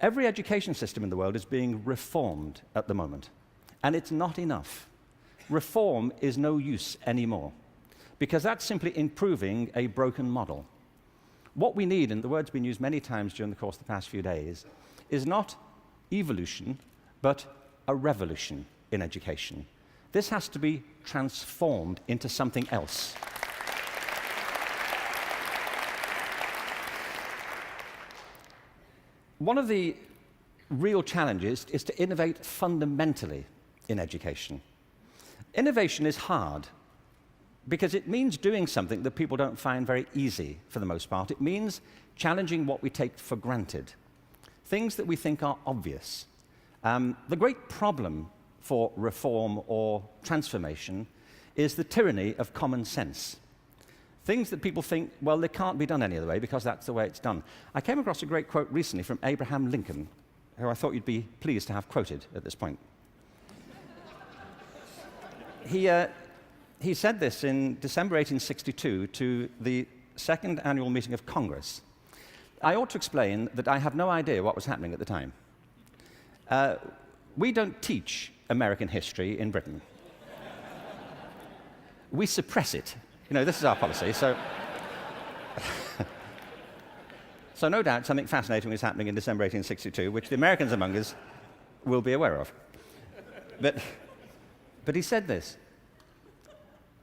Every education system in the world is being reformed at the moment, and it's not enough. Reform is no use anymore, because that's simply improving a broken model. What we need, and the word's been used many times during the course of the past few days, is not evolution, but a revolution in education. This has to be transformed into something else. One of the real challenges is to innovate fundamentally in education. Innovation is hard because it means doing something that people don't find very easy for the most part. It means challenging what we take for granted, things that we think are obvious. The great problem for reform or transformation is the tyranny of common sense. Things that people think, well, they can't be done any other way because that's the way it's done. I came across a great quote recently from Abraham Lincoln, who I thought you'd be pleased to have quoted at this point. He said this in December 1862 to the second annual meeting of Congress. I ought to explain that I have no idea what was happening at the time. We don't teach American history in Britain. We suppress it. You know, this is our policy, so... So no doubt something fascinating was happening in December 1862, which the Americans among us will be aware of. But he said this: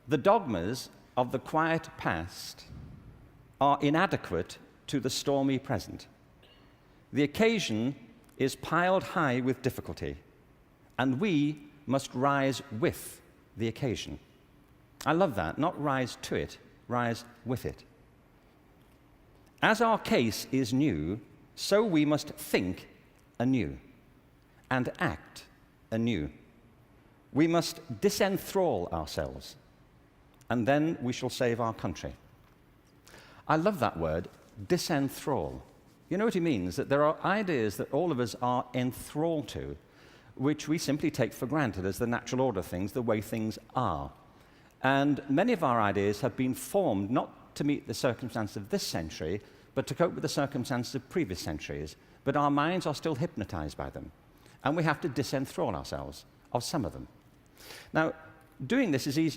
the dogmas of the quiet past are inadequate to the stormy present. The occasion is piled high with difficulty, and we must rise with the occasion. I love that. Not rise to it, rise with it. As our case is new, so we must think anew and act anew. We must disenthrall ourselves, and then we shall save our country. I love that word, disenthrall. You know what he means? That there are ideas that all of us are enthralled to, which we simply take for granted as the natural order of things, the way things are. And many of our ideas have been formed not to meet the circumstances of this century, but to cope with the circumstances of previous centuries. But our minds are still hypnotized by them, and we have to disenthrall ourselves of some of them. Now, doing this is easy